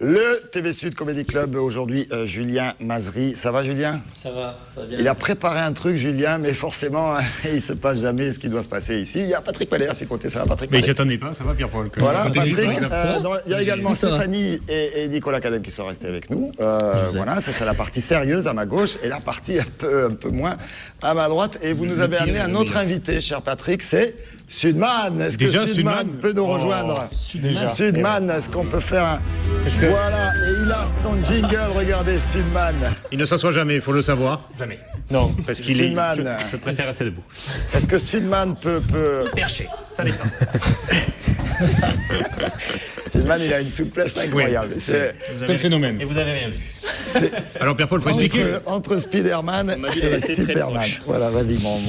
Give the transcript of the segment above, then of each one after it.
Le TV Sud Comedy Club, aujourd'hui, Julien Mazri. Ça va, Julien? Ça va bien. Il a préparé un truc, Julien, mais forcément, il ne se passe jamais ce qui doit se passer ici. Il y a Patrick Palais à ses côtés, ça va, Patrick? Mais il ne s'y attendait pas, ça va, Pierre-Paul? Voilà, Patrick. Il y a également Stéphanie et Nicolas Cadem qui sont restés avec nous. Voilà, ça c'est la partie sérieuse à ma gauche et la partie un peu moins à ma droite. Et vous nous avez amené un autre invité, cher Patrick, c'est Sudman. Est-ce que Sudman peut nous rejoindre? Sudman, est-ce qu'on peut faire un... Voilà, et il a son jingle, regardez, Sudman. Il ne s'assoit jamais, il faut le savoir. Jamais. Non, parce qu'il est... Je préfère rester debout. Est-ce que Sudman peut... Perché, ça dépend. Sudman, il a une souplesse incroyable. Oui, c'est un phénomène. Et vous avez rien vu. Alors Pierre-Paul, il faut expliquer. Entre Spider-Man et Superman. Voilà, vas-y, mon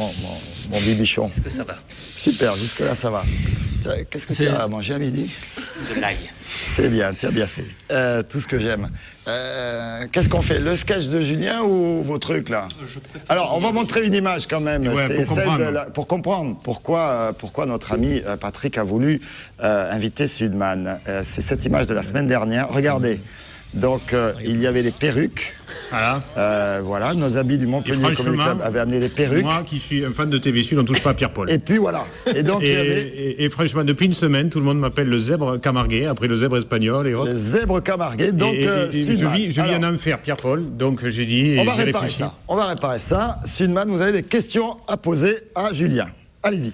bibichon. Est-ce que ça va? Super, jusque-là, ça va. Qu'est-ce que tu as à manger à midi? De l'ail. C'est bien, tu as bien fait. Tout ce que j'aime. Qu'est-ce qu'on fait? Le sketch de Julien ou vos trucs, là? Alors, on va montrer une image, quand même. Ouais, pour comprendre pourquoi notre ami Patrick a voulu inviter Sudman. C'est cette image de la semaine dernière. Regardez. Donc, il y avait des perruques. Voilà, nos amis du Montpellier Comedy Club avaient amené des perruques. Moi, qui suis un fan de TV Sud, on ne touche pas à Pierre-Paul. Et puis voilà. Et donc, et franchement, depuis une semaine, tout le monde m'appelle le zèbre camarguais, après le zèbre espagnol et autres. Le zèbre camarguais. Donc, je vis en enfer, Pierre-Paul. Donc, j'ai dit. On va réparer ça. On va réparer ça. Sudman, vous avez des questions à poser à Julien. Allez-y.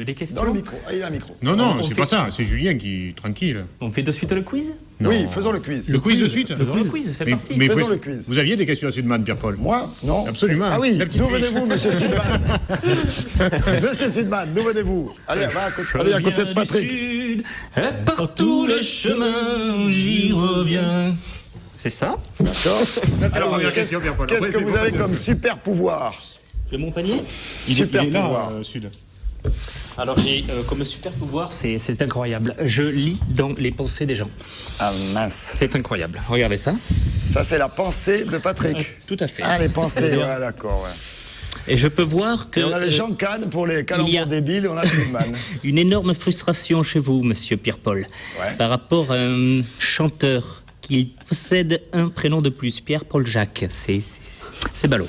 Des questions? Dans le micro. Ah, il a un micro. Non, c'est pas ça. C'est Julien qui tranquille. On fait de suite le quiz? Non. Oui, faisons le quiz. Le quiz de suite? Faisons le quiz, c'est parti. Mais faisons le quiz. Vous aviez des questions à Sudman, Pierre-Paul? Moi? Non. Absolument. Ah oui, d'où venez-vous, monsieur Sudman? Monsieur Sudman, d'où venez-vous? Allez, va à côté de Patrick. Sud, et partout le chemin, j'y reviens. C'est ça? D'accord. Alors, première question, Pierre-Paul. Qu'est-ce que vous avez comme super pouvoir? Le Montpellier? Super il est là, pouvoir. Sud. Alors j'ai comme super pouvoir, c'est incroyable. Je lis dans les pensées des gens. Ah mince. C'est incroyable. Regardez ça. Ça, c'est la pensée de Patrick. Tout à fait. Ah, les pensées, ouais, d'accord. Ouais. Et je peux voir que... Et on avait Jean Kahn pour les calembours débiles, on a Sudman. Une énorme frustration chez vous, monsieur Pierre-Paul, par rapport à un chanteur qui possède un prénom de plus, Pierre-Paul Jacques. C'est ballot.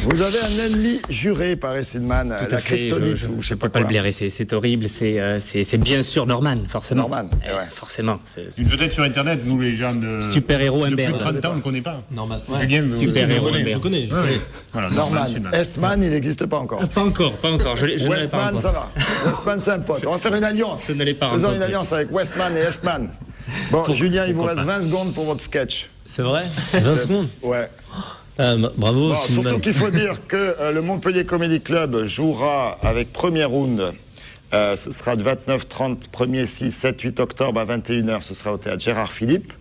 Vous avez un ennemi juré par Sudman, la kryptonite, ou je sais pas quoi. Pas le blairer, c'est horrible, c'est bien sûr Norman, forcément. Norman, ouais. Forcément. Une vedette sur Internet, nous les gens de... Super-héros de plus Humbert. de 30 ans, on ne connaît pas. Norman. Julien, Super-héros Humbert. Je connais. Voilà, Norman. Estman, il n'existe pas encore. Pas encore. Westman, ça va. Westman, c'est un pote. On va faire une alliance. Faisons une alliance avec Westman et Estman. Bon, Julien, il vous reste 20 secondes pour votre sketch. C'est vrai? 20 secondes? Ouais. Bravo. Bon, surtout qu'il faut dire que le Montpellier Comedy Club jouera avec premier round. Ce sera de 29, 30, 1er, 6, 7, 8 octobre à 21h. Ce sera au théâtre Gérard Philippe.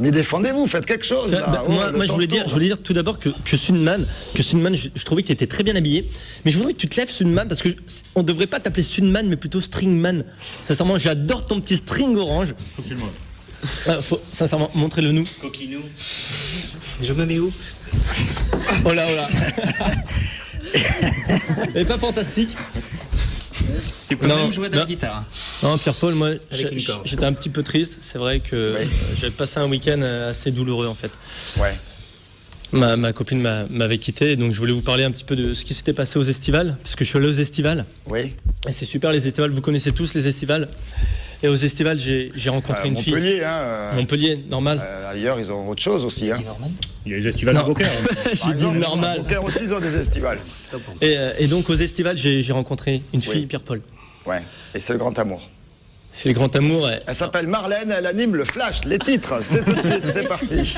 Mais défendez-vous, faites quelque chose. Là. Moi je voulais dire tout d'abord que Sudman, je trouvais que tu étais très bien habillé. Mais je voudrais que tu te lèves, Sudman, parce qu'on ne devrait pas t'appeler Sudman, mais plutôt Stringman. Sincèrement, j'adore ton petit string orange. Faut sincèrement, montrez-le nous. Coquinou. Je me mets où? Oh là. Elle est pas fantastique. Tu peux même jouer de la guitare. Non, Pierre-Paul, moi, Avec j'étais un petit peu triste. C'est vrai que j'avais passé un week-end assez douloureux, en fait. Ouais. Ma copine m'avait quitté, donc je voulais vous parler un petit peu de ce qui s'était passé aux estivales, parce que je suis allé aux estivales. Oui. Et c'est super, les estivales, vous connaissez tous les estivales. Et aux estivales, j'ai rencontré une fille. Montpellier, hein. Montpellier, normal. Ailleurs, ils ont autre chose aussi. Hein. Il y a les estivales de Beaucaire. J'ai dit normal. Beaucaire aussi, ils ont des estivales. Et donc, aux estivales, j'ai rencontré une fille, Pierre-Paul. Ouais. Et c'est le grand amour. C'est le grand amour. Elle s'appelle Marlène, elle anime le Flash, les titres. C'est tout de suite, c'est parti.